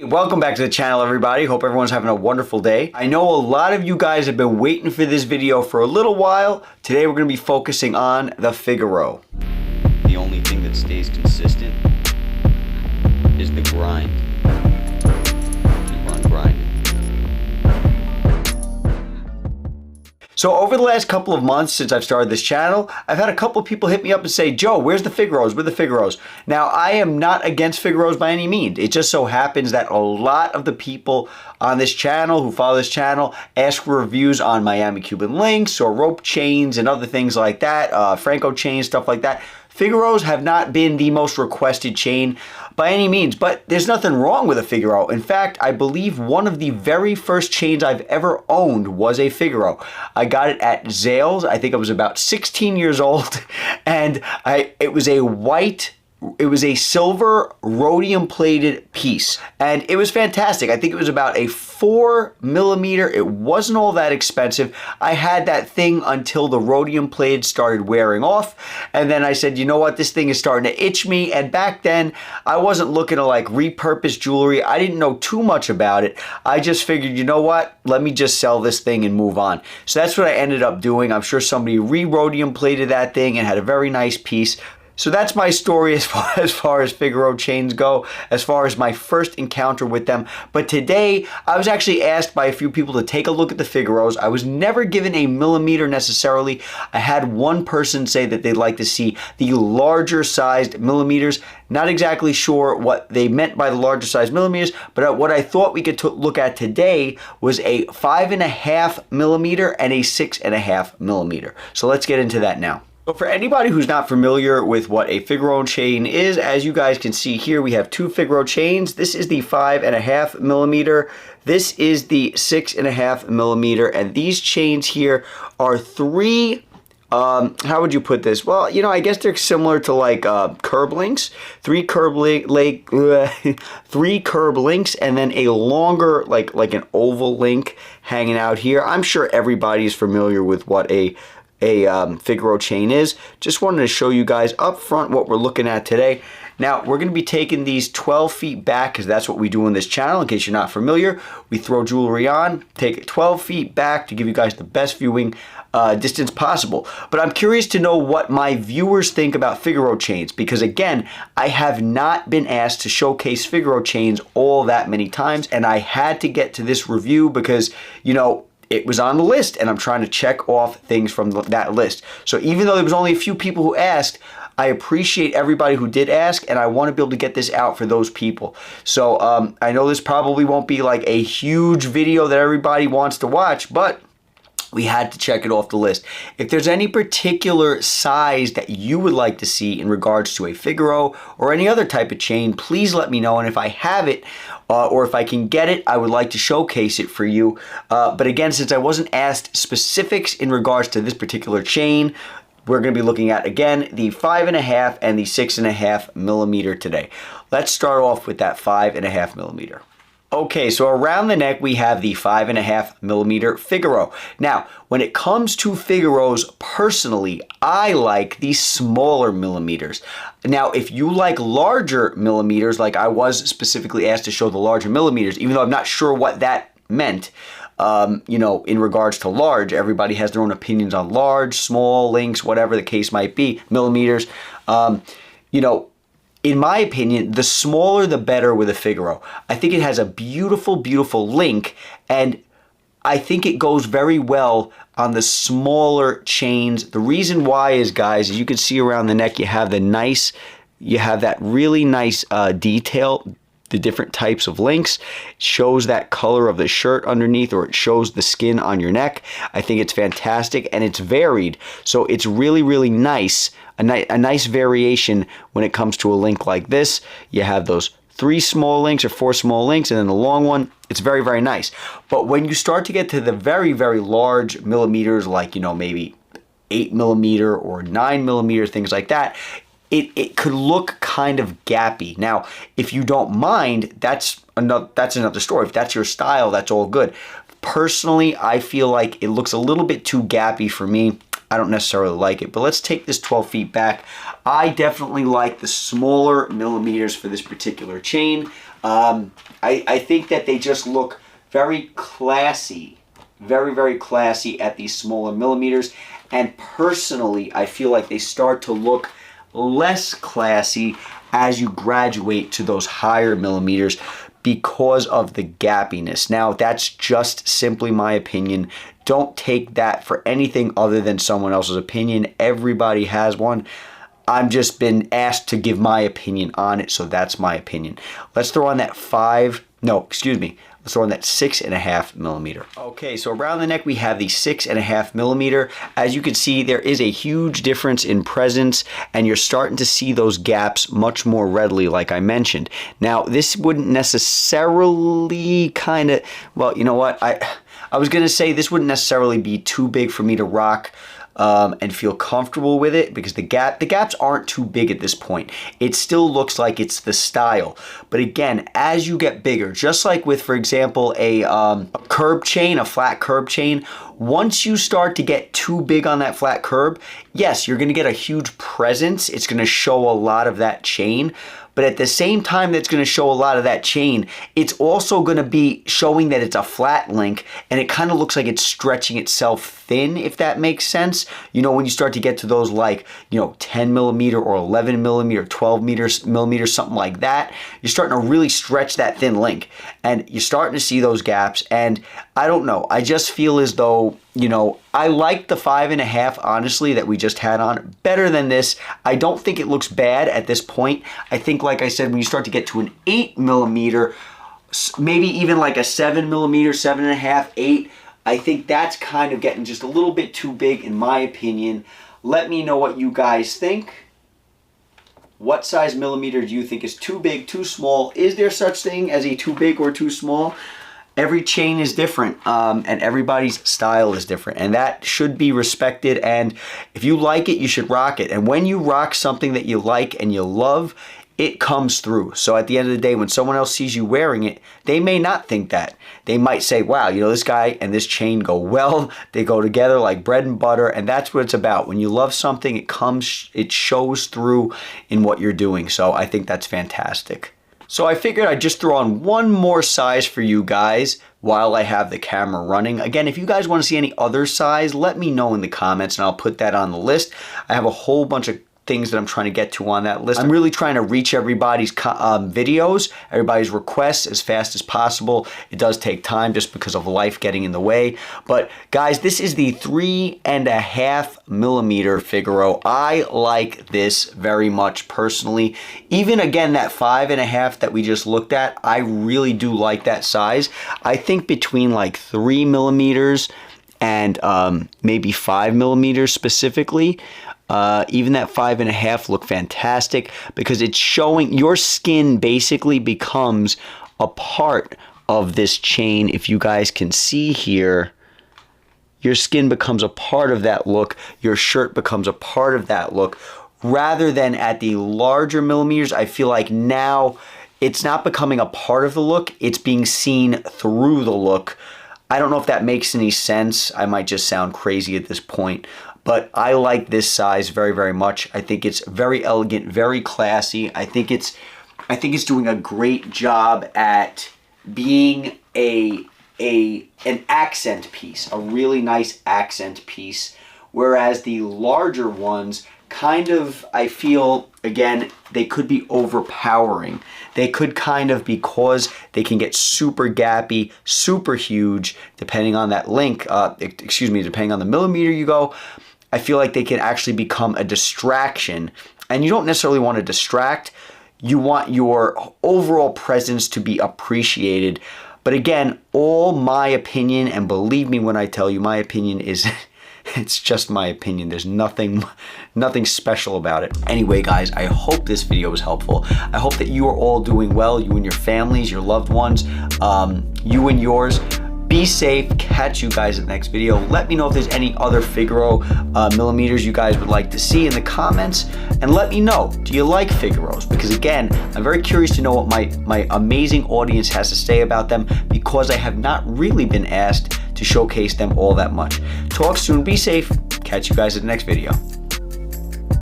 Welcome back to the channel, everybody. Hope everyone's having a wonderful day. I know a lot of you guys have been waiting for this video for a little while. Today we're going to be focusing on the Figaro. The only thing that stays consistent is the grind. Keep on grinding. So over the last couple of months since I've started this channel, I've had a couple of people hit me up and say, Joe, where's the Figaros? Where are the Figaros? Now, I am not against Figaros by any means. It just so happens that a lot of the people on this channel who follow this channel ask for reviews on Miami Cuban links or rope chains and other things like that, Franco chains, stuff like that. Figaros have not been the most requested chain by any means, but there's nothing wrong with a Figaro. In fact, I believe one of the very first chains I've ever owned was a Figaro. I got it at Zales. I think I was about 16 years old, and it was a silver rhodium plated piece, and it was fantastic. I think it was about a 4mm. It wasn't all that expensive. I had that thing until the rhodium plate started wearing off, and then I said, you know what, this thing is starting to itch me. And back then I wasn't looking to like repurpose jewelry. I didn't know too much about it. I just figured, you know what, let me just sell this thing and move on. So that's what I ended up doing. I'm sure somebody re-rhodium plated that thing and had a very nice piece. So that's my story as far as Figaro chains go, as far as my first encounter with them. But today, I was actually asked by a few people to take a look at the Figaros. I was never given a millimeter necessarily. I had one person say that they'd like to see the larger sized millimeters. Not exactly sure what they meant by the larger size millimeters, but what I thought we could look at today was a 5.5mm and a 6.5mm. So let's get into that now. So for anybody who's not familiar with what a Figaro chain is, as you guys can see here, we have two Figaro chains. This is the 5.5mm. This is the 6.5mm. And these chains here are three, how would you put this? Well, you know, I guess they're similar to like curb links. Three curb links, and then a longer, like an oval link hanging out here. I'm sure everybody's familiar with what a Figaro chain is. Just wanted to show you guys up front what we're looking at today. Now, we're going to be taking these 12 feet back because that's what we do on this channel. In case you're not familiar, we throw jewelry on, take it 12 feet back to give you guys the best viewing distance possible. But I'm curious to know what my viewers think about Figaro chains, because again, I have not been asked to showcase Figaro chains all that many times, and I had to get to this review because, you know, it was on the list and I'm trying to check off things from that list. So even though there was only a few people who asked, I appreciate everybody who did ask, and I want to be able to get this out for those people. So I know this probably won't be like a huge video that everybody wants to watch, but we had to check it off the list. If there's any particular size that you would like to see in regards to a Figaro or any other type of chain, please let me know. And if I have it, or if I can get it, I would like to showcase it for you. But again, since I wasn't asked specifics in regards to this particular chain, we're going to be looking at, again, the 5.5 and the 6.5mm today. Let's start off with that 5.5mm. Okay, so around the neck, we have the 5.5mm Figaro. Now, when it comes to Figaros, personally, I like the smaller millimeters. Now, if you like larger millimeters, like I was specifically asked to show the larger millimeters, even though I'm not sure what that meant, you know, in regards to large, everybody has their own opinions on large, small, links, whatever the case might be, millimeters. You know, in my opinion, the smaller the better with a Figaro. I think it has a beautiful, beautiful link, and I think it goes very well on the smaller chains. The reason why is, guys, as you can see around the neck, you have that really nice detail. The different types of links. It shows that color of the shirt underneath, or it shows the skin on your neck. I think it's fantastic, and it's varied. So it's really, really nice. A nice variation when it comes to a link like this. You have those 3 small links or 4 small links, and then the long one. It's very, very nice. But when you start to get to the very, very large millimeters, like, you know, maybe 8mm or 9mm, things like that, it could look kind of gappy. Now, if you don't mind, that's another story. If that's your style, that's all good. Personally, I feel like it looks a little bit too gappy for me. I don't necessarily like it, but let's take this 12 feet back. I definitely like the smaller millimeters for this particular chain. I think that they just look very classy, very classy at these smaller millimeters. And personally, I feel like they start to look less classy as you graduate to those higher millimeters because of the gappiness. Now, that's just simply my opinion. Don't take that for anything other than someone else's opinion. Everybody has one. I've just been asked to give my opinion on it, so that's my opinion. Let's throw on that let's throw on that 6.5 millimeter. Okay, so around the neck we have the 6.5 millimeter. As you can see, there is a huge difference in presence, and you're starting to see those gaps much more readily, like I mentioned. Now, this wouldn't necessarily well, you know what? I was gonna say this wouldn't necessarily be too big for me to rock and feel comfortable with it, because the gaps aren't too big at this point. It still looks like it's the style. But again, as you get bigger, just like with, for example, a curb chain, a flat curb chain, once you start to get too big on that flat curb, yes, you're gonna get a huge presence. It's gonna show a lot of that chain. But at the same time that's going to show a lot of that chain, it's also going to be showing that it's a flat link, and it kind of looks like it's stretching itself thin, if that makes sense. You know, when you start to get to those, like, you know, 10 millimeter or 11 millimeter, 12 millimeters, something like that, you're starting to really stretch that thin link, and you're starting to see those gaps. And I don't know, I just feel as though, you know, I like the 5.5, honestly, that we just had on better than this. I don't think it looks bad at this point. I think, like I said, when you start to get to an 8 millimeter, maybe even like a 7 millimeter, 7.5, 8, I think that's kind of getting just a little bit too big, in my opinion. Let me know what you guys think. What size millimeter do you think is too big, too small? Is there such thing as a too big or too small? Every chain is different, and everybody's style is different, and that should be respected. And if you like it, you should rock it. And when you rock something that you like and you love, it comes through. So at the end of the day, when someone else sees you wearing it, they may not think that. They might say, wow, you know, this guy and this chain go well. They go together like bread and butter, and that's what it's about. When you love something, it shows through in what you're doing. So I think that's fantastic. So I figured I'd just throw on one more size for you guys while I have the camera running. Again, if you guys want to see any other size, let me know in the comments and I'll put that on the list. I have a whole bunch of things that I'm trying to get to on that list. I'm really trying to reach everybody's videos, everybody's requests as fast as possible. It does take time just because of life getting in the way. But guys, this is the 3.5 millimeter Figaro. I like this very much personally. Even again, that 5.5 that we just looked at, I really do like that size. I think between like 3 millimeters and maybe 5 millimeters specifically, even that 5.5 look fantastic, because it's showing your skin basically becomes a part of this chain. If you guys can see here, your skin becomes a part of that look. Your shirt becomes a part of that look. Rather than at the larger millimeters, I feel like now it's not becoming a part of the look. It's being seen through the look. I don't know if that makes any sense. I might just sound crazy at this point. But I like this size very, very much. I think it's very elegant, very classy. I think it's doing a great job at being an accent piece, a really nice accent piece. Whereas the larger ones kind of, I feel, again, they could be overpowering. They could kind of, because they can get super gappy, super huge, depending on that link, depending on the millimeter you go. I feel like they can actually become a distraction, and you don't necessarily want to distract. You want your overall presence to be appreciated. But again, all my opinion, and believe me when I tell you, my opinion is, it's just my opinion. There's nothing special about it. Anyway, guys, I hope this video was helpful. I hope that you are all doing well, you and your families, your loved ones, you and yours. Be safe. Catch you guys in the next video. Let me know if there's any other Figaro millimeters you guys would like to see in the comments, and let me know, do you like Figaros? Because again, I'm very curious to know what my amazing audience has to say about them, because I have not really been asked to showcase them all that much. Talk soon. Be safe. Catch you guys in the next video.